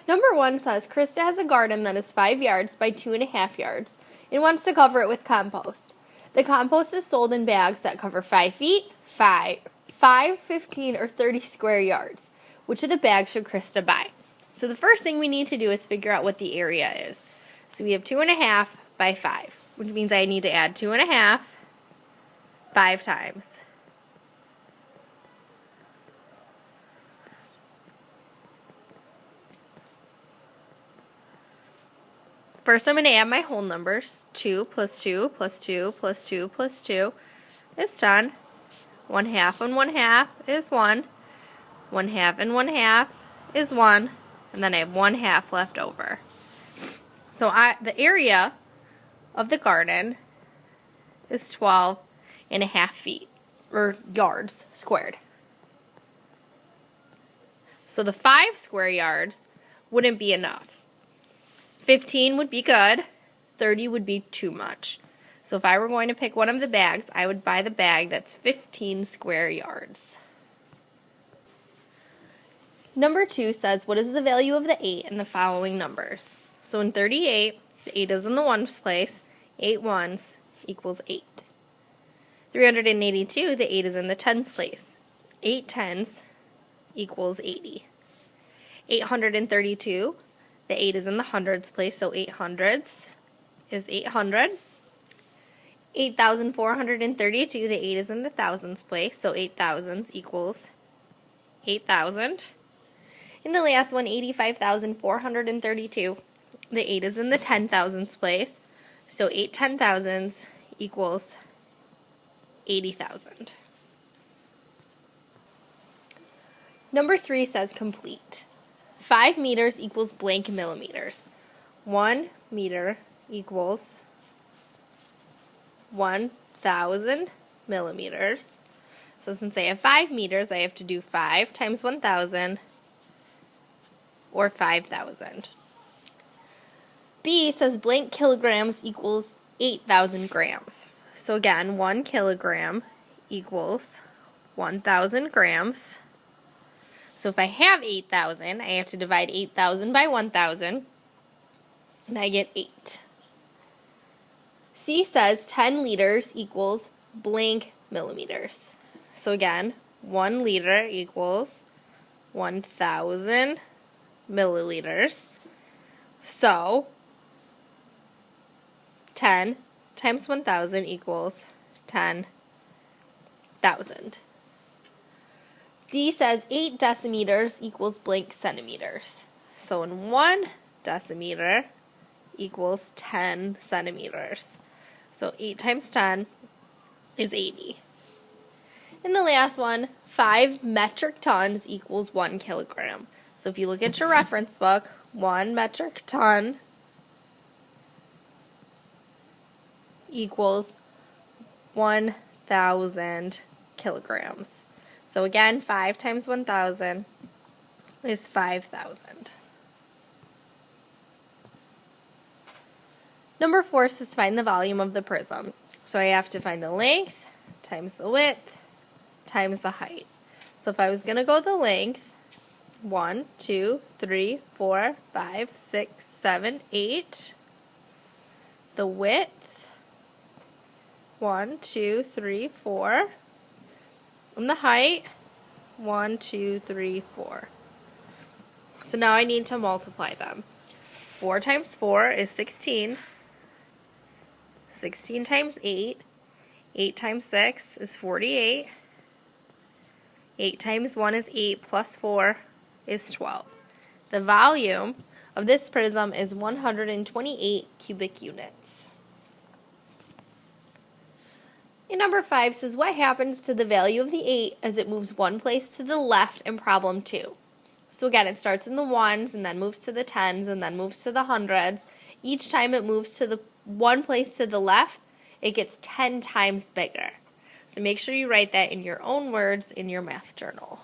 Number 1 says, Krista has a garden that is 5 yards by 2.5 yards and wants to cover it with compost. The compost is sold in bags that cover 5 feet, 5, 15, or 30 square yards. Which of the bags should Krista buy? So the first thing we need to do is figure out what the area is. So we have 2.5 by 5, which means I need to add 2.5 5 times. First, I'm going to add my whole numbers. 2 plus 2 plus 2 plus 2 plus 2 is 10. 1/2 and 1/2 is 1. 1/2 and 1/2 is 1. And then I have 1/2 left over. So the area of the garden is 12.5 feet, or yards squared. So the 5 square yards wouldn't be enough. 15 would be good, 30 would be too much. So if I were going to pick one of the bags, I would buy the bag that's 15 square yards. Number 2 says, what is the value of the 8 in the following numbers? So in 38, the 8 is in the ones place, 8 ones equals 8. 382, the 8 is in the tens place, 8 tens equals 80. 832, the 8 is in the hundreds place, so 8 hundreds is 800. 8,432, the 8 is in the thousands place, so 8 thousands equals 8,000. And the last one, 85,432, the 8 is in the 10,000s place, so 8 10,000s equals 80,000. Number 3 says complete. 5 meters equals blank millimeters. 1 meter equals 1,000 millimeters. So since I have 5 meters, I have to do 5 times 1,000, or 5,000. B says blank kilograms equals 8,000 grams. So again, 1 kilogram equals 1,000 grams. So if I have 8,000, I have to divide 8,000 by 1,000, and I get 8. C says 10 liters equals blank millimeters. So again, 1 liter equals 1,000 milliliters. So 10 times 1,000 equals 10,000. D says 8 decimeters equals blank centimeters. So in 1 decimeter equals 10 centimeters. So 8 times 10 is 80. And the last one, 5 metric tons equals 1 kilogram. So if you look at your reference book, 1 metric ton equals 1,000 kilograms. So again, 5 times 1,000 is 5,000. Number 4 says find the volume of the prism. So I have to find the length times the width times the height. So if I was going to go the length, 1, 2, 3, 4, 5, 6, 7, 8. The width, 1, 2, 3, 4. And the height, 1, 2, 3, 4. So now I need to multiply them. 4 times 4 is 16. 16 times 8. 8 times 6 is 48. 8 times 1 is 8 plus 4 is 12. The volume of this prism is 128 cubic units. And number 5 says, what happens to the value of the 8 as it moves one place to the left in problem 2? So again, it starts in the ones and then moves to the tens and then moves to the hundreds. Each time it moves to the one place to the left, it gets 10 times bigger. So make sure you write that in your own words in your math journal.